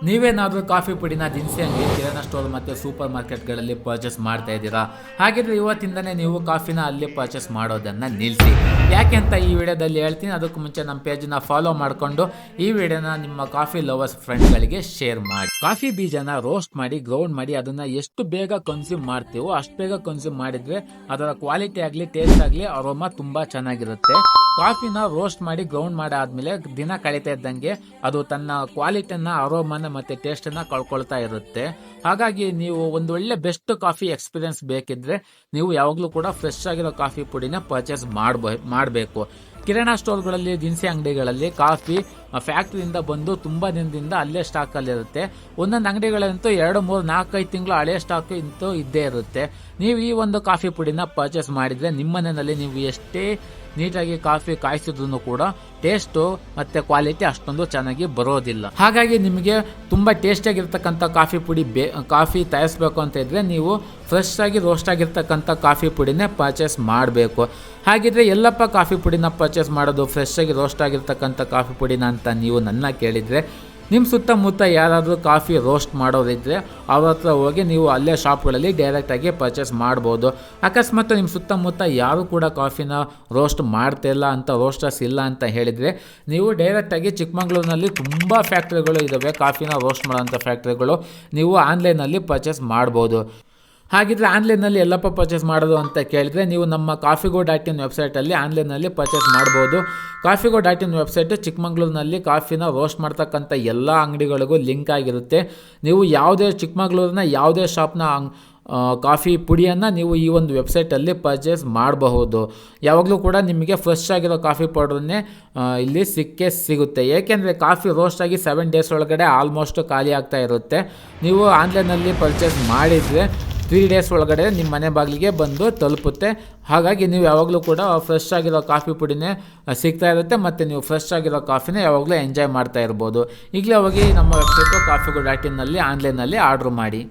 ನೀವೇನಾದರೂ ಕಾಫಿ ಪುಡಿನ ದಿನಸಿ ಅಂಗಡಿ, ಕಿರಾಣಾ ಸ್ಟೋರ್ ಮತ್ತು ಸೂಪರ್ ಮಾರ್ಕೆಟ್ಗಳಲ್ಲಿ ಪರ್ಚೇಸ್ ಮಾಡ್ತಾ ಇದ್ದೀರಾ? ಹಾಗಿದ್ರೆ ಇವತ್ತಿಂದನೇ ನೀವು ಕಾಫಿನ ಅಲ್ಲಿ ಪರ್ಚೇಸ್ ಮಾಡೋದನ್ನು ನಿಲ್ಲಿಸಿ. ಯಾಕೆ ಅಂತ ಈ ವಿಡಿಯೋದಲ್ಲಿ ಹೇಳ್ತೀನಿ. ಅದಕ್ಕೂ ಮುಂಚೆ ನಮ್ಮ ಪೇಜನ್ನ ಫಾಲೋ ಮಾಡಿಕೊಂಡು ಈ ವಿಡಿಯೋನ ನಿಮ್ಮ ಕಾಫಿ ಲವರ್ಸ್ ಫ್ರೆಂಡ್ಗಳಿಗೆ ಶೇರ್ ಮಾಡಿ. ಕಾಫಿ ಬೀಜನ ರೋಸ್ಟ್ ಮಾಡಿ, ಗ್ರೌಂಡ್ ಮಾಡಿ ಅದನ್ನು ಎಷ್ಟು ಬೇಗ ಕನ್ಸ್ಯೂಮ್ ಮಾಡ್ತೀವೋ ಅಷ್ಟು ಬೇಗ ಕನ್ಸ್ಯೂಮ್ ಮಾಡಿದರೆ ಅದರ ಕ್ವಾಲಿಟಿ ಆಗಲಿ, ಟೇಸ್ಟ್ ಆಗಲಿ, ಅರೋಮಾ ತುಂಬ ಚೆನ್ನಾಗಿರುತ್ತೆ. ಕಾಫಿನ ರೋಸ್ಟ್ ಮಾಡಿ ಗ್ರೌಂಡ್ ಮಾಡಾದ್ಮೇಲೆ ದಿನ ಕಳೀತಾ ಇದ್ದಂಗೆ ಅದು ತನ್ನ ಕ್ವಾಲಿಟಿಯನ್ನ, ಅರೋಮಾನ ಮತ್ತೆ ಟೇಸ್ಟನ್ನ ಕಳ್ಕೊಳ್ತಾ ಇರುತ್ತೆ. ಹಾಗಾಗಿ ನೀವು ಒಂದು ಒಳ್ಳೆ ಬೆಸ್ಟ್ ಕಾಫಿ ಎಕ್ಸ್ಪೀರಿಯನ್ಸ್ ಬೇಕಿದ್ರೆ ನೀವು ಯಾವಾಗಲೂ ಕೂಡ ಫ್ರೆಶ್ ಆಗಿರೋ ಕಾಫಿ ಪುಡಿನ ಪರ್ಚೇಸ್ ಮಾಡಬೇಕು. ಕಿರಾಣಾ ಸ್ಟೋರ್ಗಳಲ್ಲಿ, ದಿನಸಿ ಅಂಗಡಿಗಳಲ್ಲಿ ಕಾಫಿ ಫ್ಯಾಕ್ಟ್ರಿಯಿಂದ ಬಂದು ತುಂಬ ದಿನದಿಂದ ಅಲ್ಲೇ ಸ್ಟಾಕಲ್ಲಿರುತ್ತೆ. ಒಂದೊಂದು ಅಂಗಡಿಗಳಂತೂ 2, 3, 4, 5 ತಿಂಗಳು ಹಳೆ ಸ್ಟಾಕ್ ಇಂತೂ ಇದ್ದೇ ಇರುತ್ತೆ. ನೀವು ಈ ಒಂದು ಕಾಫಿ ಪುಡಿನ ಪರ್ಚೇಸ್ ಮಾಡಿದರೆ ನಿಮ್ಮ ಮನೆಯಲ್ಲಿ ನೀವು ಎಷ್ಟೇ ನೀಟಾಗಿ ಕಾಫಿ ಕಾಯಿಸಿದ್ರು ಕೂಡ ಟೇಸ್ಟು ಮತ್ತು ಕ್ವಾಲಿಟಿ ಅಷ್ಟೊಂದು ಚೆನ್ನಾಗಿ ಬರೋದಿಲ್ಲ. ಹಾಗಾಗಿ ನಿಮಗೆ ತುಂಬ ಟೇಸ್ಟಿಯಾಗಿರ್ತಕ್ಕಂಥ ಕಾಫಿ ತಯಾರಿಸಬೇಕು ಅಂತ ಇದ್ದರೆ ನೀವು ಫ್ರೆಶ್ ಆಗಿ ರೋಸ್ಟ್ ಆಗಿರ್ತಕ್ಕಂಥ ಕಾಫಿ ಪುಡಿನೇ ಪರ್ಚೇಸ್ ಮಾಡಬೇಕು. ಹಾಗಿದ್ರೆ ಎಲ್ಲಪ್ಪ ಕಾಫಿ ಪುಡಿನ ಪರ್ಚೇಸ್ ಮಾಡೋದು, ಫ್ರೆಶ್ ಆಗಿ ರೋಸ್ಟ್ ಆಗಿರ್ತಕ್ಕಂಥ ಕಾಫಿ ಪುಡಿನ ಅಂತ ನೀವು ನನ್ನ ಕೇಳಿದರೆ, ನಿಮ್ಮ ಸುತ್ತಮುತ್ತ ಯಾರಾದರೂ ಕಾಫಿ ರೋಸ್ಟ್ ಮಾಡೋದಿದ್ದರೆ ಅವ್ರ ಹತ್ರ ಹೋಗಿ ನೀವು ಅಲ್ಲೇ ಶಾಪ್ಗಳಲ್ಲಿ ಡೈರೆಕ್ಟಾಗಿ ಪರ್ಚೇಸ್ ಮಾಡ್ಬೋದು. ಅಕಸ್ಮಾತ್ ನಿಮ್ಮ ಸುತ್ತಮುತ್ತ ಯಾರು ಕೂಡ ಕಾಫಿನ ರೋಸ್ಟ್ ಮಾಡ್ತಿಲ್ಲ ಅಂತ, ರೋಸ್ಟರ್ಸ್ ಇಲ್ಲ ಅಂತ ಹೇಳಿದರೆ ನೀವು ಡೈರೆಕ್ಟಾಗಿ ಚಿಕ್ಕಮಗಳೂರಿನಲ್ಲಿ ತುಂಬ ಫ್ಯಾಕ್ಟ್ರಿಗಳು ಇದ್ದಾವೆ, ಕಾಫಿನ ರೋಸ್ಟ್ ಮಾಡೋಂಥ ಫ್ಯಾಕ್ಟ್ರಿಗಳು. ನೀವು ಆನ್ಲೈನಲ್ಲಿ ಪರ್ಚೇಸ್ ಮಾಡ್ಬೋದು. ಹಾಗಿದ್ರೆ ಆನ್ಲೈನಲ್ಲಿ ಎಲ್ಲಪ್ಪ ಪರ್ಚೇಸ್ ಮಾಡೋದು ಅಂತ ಕೇಳಿದರೆ ನೀವು ನಮ್ಮ ಕಾಫಿಗೋ.in ವೆಬ್ಸೈಟಲ್ಲಿ ಆನ್ಲೈನಲ್ಲಿ ಪರ್ಚೇಸ್ ಮಾಡ್ಬೋದು. ಕಾಫಿಗೋ.in ವೆಬ್ಸೈಟು ಚಿಕ್ಕಮಗಳೂರಿನಲ್ಲಿ ಕಾಫಿನ ರೋಸ್ಟ್ ಮಾಡ್ತಕ್ಕಂಥ ಎಲ್ಲ ಅಂಗಡಿಗಳಿಗೂ ಲಿಂಕ್ ಆಗಿರುತ್ತೆ. ನೀವು ಚಿಕ್ಕಮಗಳೂರಿನ ಯಾವುದೇ ಶಾಪ್ನ ಕಾಫಿ ಪುಡಿಯನ್ನು ನೀವು ಈ ಒಂದು ವೆಬ್ಸೈಟಲ್ಲಿ ಪರ್ಚೇಸ್ ಮಾಡಬಹುದು. ಯಾವಾಗಲೂ ಕೂಡ ನಿಮಗೆ ಫ್ರೆಶ್ ಆಗಿರೋ ಕಾಫಿ ಪೌಡ್ರನ್ನೇ ಇಲ್ಲಿ ಸಿಗುತ್ತೆ. ಏಕೆಂದರೆ ಕಾಫಿ ರೋಸ್ಟ್ ಆಗಿ 7 ಡೇಸ್ ಒಳಗಡೆ ಆಲ್ಮೋಸ್ಟ್ ಖಾಲಿ ಆಗ್ತಾ ಇರುತ್ತೆ. ನೀವು ಆನ್ಲೈನಲ್ಲಿ ಪರ್ಚೇಸ್ ಮಾಡಿದರೆ 3 ಡೇಸ್ ಒಳಗಡೆ ನಿಮ್ಮ ಮನೆ ಬಾಗಿಲಿಗೆ ಬಂದು ತಲುಪುತ್ತೆ. ಹಾಗಾಗಿ ನೀವು ಯಾವಾಗಲೂ ಕೂಡ ಫ್ರೆಶ್ ಆಗಿರೋ ಕಾಫಿ ಪುಡಿನೇ ಸಿಗ್ತಾ ಇರುತ್ತೆ ಮತ್ತು ನೀವು ಫ್ರೆಶ್ ಆಗಿರೋ ಕಾಫಿನ ಯಾವಾಗಲೂ ಎಂಜಾಯ್ ಮಾಡ್ತಾ ಇರ್ಬೋದು. ಈಗಲೇ ಹೋಗಿ ನಮ್ಮ ವೆಬ್ಸೈಟು ಕಾಫಿಗೋ.in ಆನ್ಲೈನಲ್ಲಿ ಆರ್ಡ್ರ್ ಮಾಡಿ.